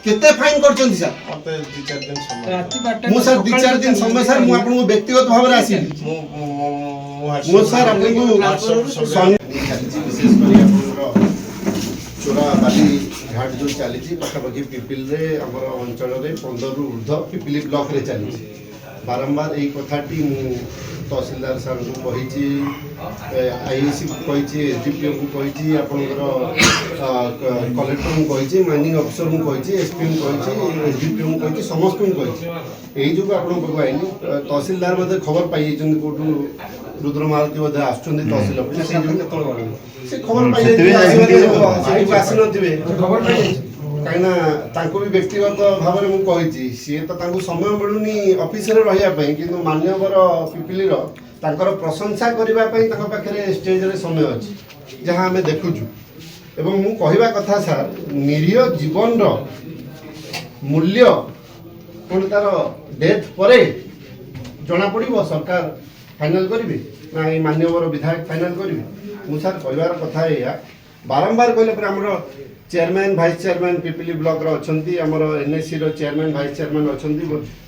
केते fine करछन sir मते 2-4 दिन समय मु सर 2-4 दिन समय सर मु आपन व्यक्तिगत भाव रे आसी मु सर आपन को विशेष करी आपन चोरा बाली घाट जो चली पाखापाखि पिपिल रे हमर अंचल रे 15 रु ऊर्ध्व पिपिली ब्लॉक रे चली बारंबार यही कथाटी मु तहसीलदार सार को कही आईएसी को कही एसडीपीओ को कही आपंकर कलेक्टर को कही माइनिंग अफिसर को कही एसपी को कही एसडीपीओ को कही समस्त को कही यही जो आपको आईनी तहसीलदार मध्य खबर पाई कौटू रुद्र मारुति बोधे आसुँच तहसील ऑफिस से खबर पाई आसी नथिबे खबर पाई कहीं भी व्यक्तिगत भाव में मुझे सी तो समय मिलूनी ऑफिस रे रहिया पई किंतु मान्यवर पिपिलीर तांकर प्रशंसा करबा पई तांका पाखरे स्टेज रे समय अछि जहां हमें देखुछु एवं मु कहबा कथा सर निरीह जीवन रो मूल्य कोन तार डेथ परे जना पड़िबो सरकार फाइनल करिवे ना ए मान्यवर विधायक फाइनल करिवे मु सर कहबार कथा या बारंबार कहले पर हमरो chairman vice chairman Pipili block रो अछंती हमर एनएससी रो चेयरमैन वाइस चेयरमैन अछंती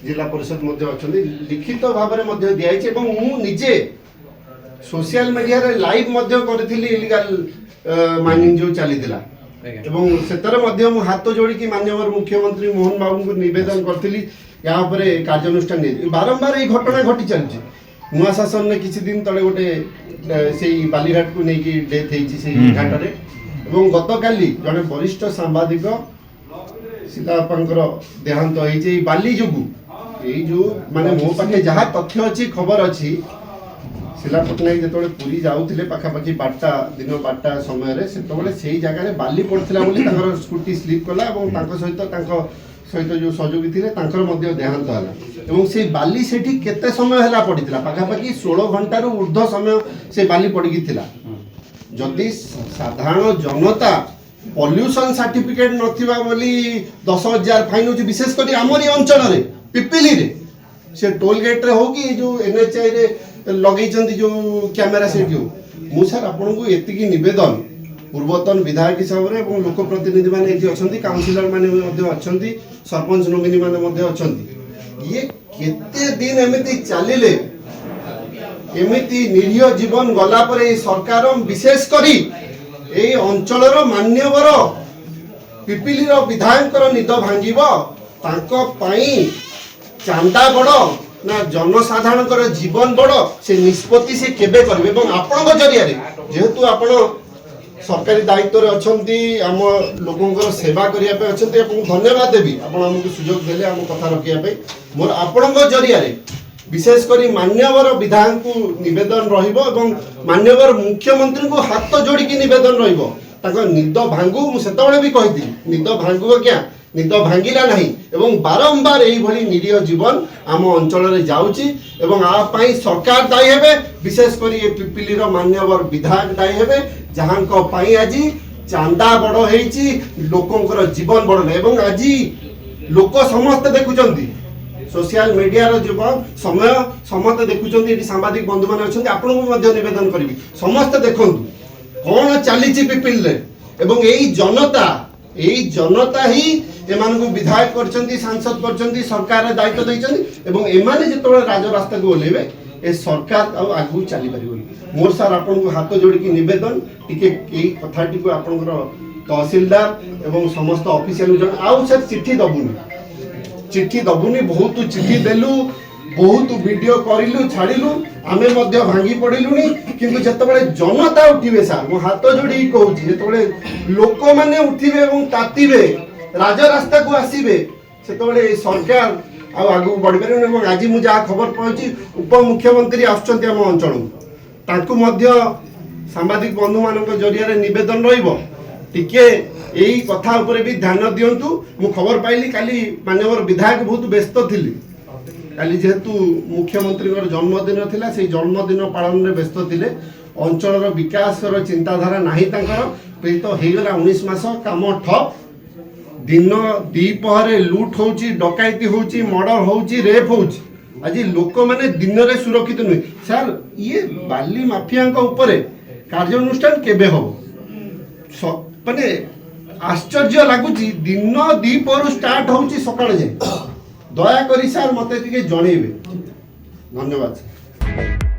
जिला परिषद मध्ये अछंती लिखित भाव में मध्ये दिया छै एवं मु निजे सोशल मीडिया रे लाइव मध्ये करथिली इलीगल माइनिंग जो चली दिला एवं सेतर मध्ये मु हाथ जोड़ी की माननीय मुख्यमंत्री मोहन बाबू को निवेदन करथिली या ऊपर कार्यानुष्ठान नै बारंबार ए घटना घटी चलछि नुआ शासन ने किछि दिन तळे गोटे सेही बालीघाट को नै की डेथ हेछि सेही घाट रे এবং গতকালি জনে বরিষ্ঠ সাংবাদিক সীতাপাঙ্কর দেহান্ত হয়েছে এই বালি যোগু এই যে মানে মো পাখে যাহা তথ্য ଅଛି খবর ଅଛି শিলা পটনায়ক যেতବେଳେ পুରୀ যাଉଥିଲେ পাখাপাখি 12টা দিন 12টা ସମୟରେ ସେତେବେଳେ ସେଇ ଜାଗାରେ ବାଲି ପଡିଥିଲା ବୋଲି ତାଙ୍କର ସ୍କୁଟି ସ୍ଲିପ୍ କଲା ଏବଂ ତାଙ୍କ ସହିତ ଯୋଉ ସହଯୋଗୀ ଥିଲେ ତାଙ୍କର ମଧ୍ୟ ଦେହାନ୍ତ ହେଲା ଏବଂ ସେଇ ବାଲି ସେଠି କେତେ ସମୟ ହେଲା ପଡିଥିଲା ପାଖାପାଖି 16 ଘଣ୍ଟାରୁ ଊର୍ଧ୍ୱ ସମୟ ସେ ବାଲି ପଡିକି ଥିଲା जदि साधारण जनता पॉल्यूशन सर्टिफिकेट नथिबा बोली 10,000 फाइन हो विशेष करी आमरी अंचल रे पिपिली रे से टोल गेट रे हो कि जो एनएचआई रे लगै चंदी जो कैमरा सेट हो मु सर आपन को एति की निवेदन पूर्वतन विधायक हिसाब रे एवं लोक प्रतिनिधि माने एति अछंती काउंसिलर माने मध्ये अछंती सरपंच नोमिनी माने मध्ये अछंती ये केते दिन एमिति चलिले एमिति निरीह जीवन गला पर सरकार विशेष करी ए अंचलर मान्यवर पिपिलीर विधायकर निद भांगिबो तांको पई चांदा बड़ ना जनसाधारण जीवन बड़ से निष्पत्ति से केबे करबे एवं आपन जरिया रे जेहेतु आपन सरकारी दायित्व रे अछंती हम लोकंकर सेवा करिया पे अछंती आपन धन्यवाद देबी आपन हमकु सुयोग देले हम कथा रखिया पे मोर आपन जरिया रे विशेष करी मान्यवर विधायक को निवेदन रहिबो एवं मान्यवर मुख्यमंत्री को हाथ जोड़ी की निवेदन रहिबो ताको निद भांगु मु सेतबळे भी कहिथि निद भांगु क्या निद भांगिला नहीं एवं बारंबार एही भली निरीह जीवन आम अंचल रे जाउची एवं आ पई सरकार दायी हेबे विशेष करी ए पिपिलीर मान्यवर विधायक दायी हेबे जहांको पई आजी चांदा बड़ हेची लोकंकर जीवन बड़ एवं आजी लोक समस्त देखुचंती सोशल मीडिया रो जो समय समस्त देखुचंती एटी सांबादिक बंधु माने अछंती आपन को मध्य निवेदन करबी समस्त देखंतु कोन चालीची पिपिल रे एवं एई जनता ही एमान को विधायक करचंती सांसद करचंती सरकार रे दायित्व दैचंती एवं एमाने जेतोळे राज रास्ता को ओलेबे ए सरकार आ आगु चली परिबो मोर सर आपन को हाथ जोड़ी की निवेदन टिके एई कथाटी को आपनकर तहसीलदार एवं समस्त ऑफिशियल जन आउ सर चिट्ठी दबुनी बहुत चिट्ठी देलु बहुत वीडियो करिलु छाड़िलु आमे मध्य भांगी पड़िलुनी किंतु जतबळे जनता उठिबे सर मो हाथ जोड़ी कहूची जतबळे लोक माने उठिबे एवं तातिबे राज रास्ता को आसीबे सेतबळे सरकार आ आगु बढ़ी परबे एवं आज मु जा खबर पहुंची उप मुख्यमंत्री आछंती हम अंचल तांकु मध्य सांबादिक बंधु मानक जरिया रे निवेदन रहिबो टिके यही कथा उपरे भी ध्यान दियंतु मु खबर पाइली काली मान्यवर विधायक बहुत व्यस्त थिली काली जेहेतु मुख्यमंत्री जन्मदिन थिला से जन्मदिन पालन रे व्यस्त थिले अंचल विकास चिंताधारा नाही तांकर तो हेगला 19 मास काम ठप दिन दीपहरे लूट होची डकायती होची मर्डर होची रेप होची आज लोक माने दिन रे सुरक्षित नुहे सर ये बाली माफिया ऊपर कार्यानुष्ठान केबे हो माने आश्चर्य लगुच दिन दीपर स्टार्ट होउची सकाळ जाए दया करी सर मते टिके जणेबे धन्यवाद सर।